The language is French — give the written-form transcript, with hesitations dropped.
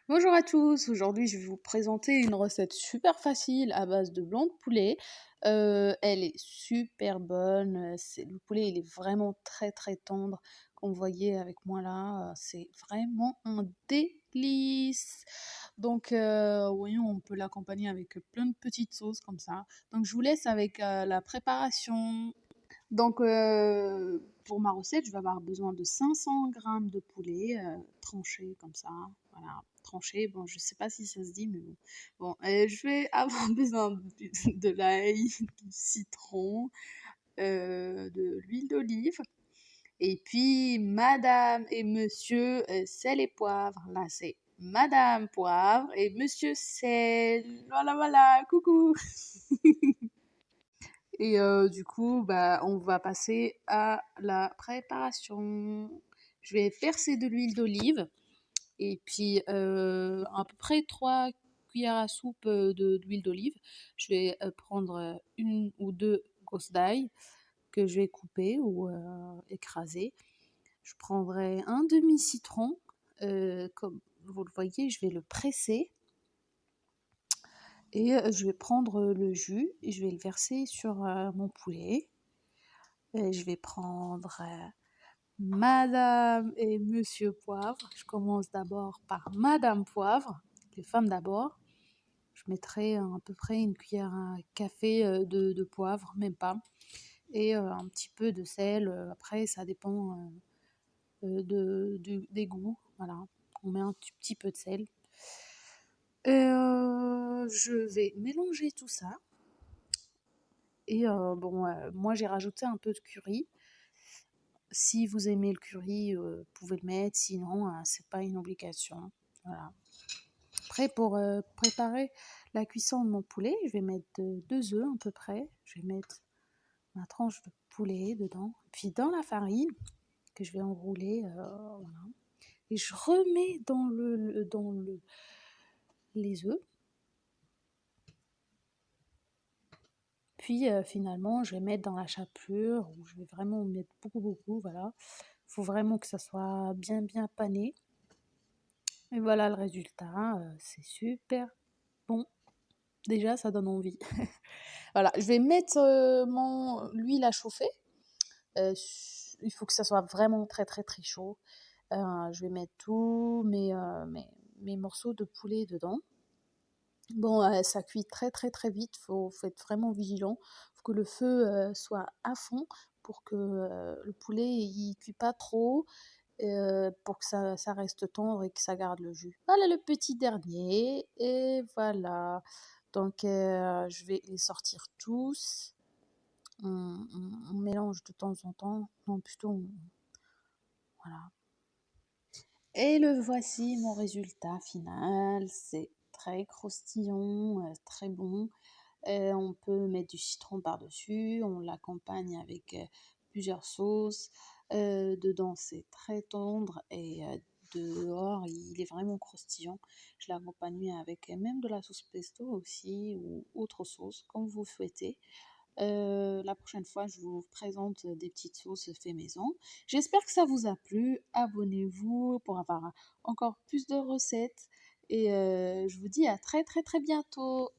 Bonjour à tous, aujourd'hui je vais vous présenter une recette super facile à base de blanc de poulet. Elle est super bonne, le poulet il est vraiment très très tendre, comme vous voyez avec moi là, c'est vraiment un délice. Donc voyons, on peut l'accompagner avec plein de petites sauces comme ça. Donc je vous laisse avec la préparation. Donc, pour ma recette, je vais avoir besoin de 500 grammes de poulet tranché comme ça. Voilà, tranché. Bon, je sais pas si ça se dit, mais bon. Bon, je vais avoir besoin de l'ail, du citron, de l'huile d'olive. Et puis, madame et monsieur sel et poivre. Là, c'est madame poivre et monsieur sel. Voilà, voilà, coucou. Et du coup, bah, on va passer à la préparation. Je vais verser de l'huile d'olive et puis à peu près 3 cuillères à soupe d'huile d'olive. Je vais prendre une ou deux gousses d'ail que je vais couper ou écraser. Je prendrai un demi-citron. Comme vous le voyez, je vais le presser. Et je vais prendre le jus et je vais le verser sur mon poulet. Et je vais prendre Madame et Monsieur Poivre. Je commence d'abord par Madame Poivre, les femmes d'abord. Je mettrai à peu près une cuillère à café de poivre, même pas. Et un petit peu de sel. Après, ça dépend des goûts. Voilà, on met un petit peu de sel. Et je vais mélanger tout ça. Et bon, moi j'ai rajouté un peu de curry. Si vous aimez le curry, vous pouvez le mettre, sinon c'est pas une obligation. Voilà. Après pour préparer la cuisson de mon poulet, je vais mettre 2 œufs à peu près. Je vais mettre ma tranche de poulet dedans, puis dans la farine que je vais enrouler, voilà. Et je remets dans les œufs. Puis finalement, je vais mettre dans la chapelure où je vais vraiment mettre beaucoup, voilà. Il faut vraiment que ça soit bien pané. Et voilà le résultat, c'est super bon. Déjà, ça donne envie. Voilà, je vais mettre l'huile à chauffer. Il faut que ça soit vraiment très chaud. Je vais mettre tous mes morceaux de poulet dedans. Bon, ça cuit très vite, faut être vraiment vigilant. Faut que le feu soit à fond pour que le poulet il cuit pas trop, pour que ça reste tendre et que ça garde le jus. Voilà le petit dernier, et voilà. Donc, je vais les sortir tous. On mélange de temps en temps. Non, plutôt, voilà. Et le voici mon résultat final. C'est très croustillant, très bon. On peut mettre du citron par-dessus. On l'accompagne avec plusieurs sauces. Dedans, c'est très tendre et dehors, il est vraiment croustillant. Je l'accompagne avec même de la sauce pesto aussi ou autre sauce, comme vous souhaitez. La prochaine fois, je vous présente des petites sauces fait maison. J'espère que ça vous a plu. Abonnez-vous pour avoir encore plus de recettes. Et je vous dis à très bientôt.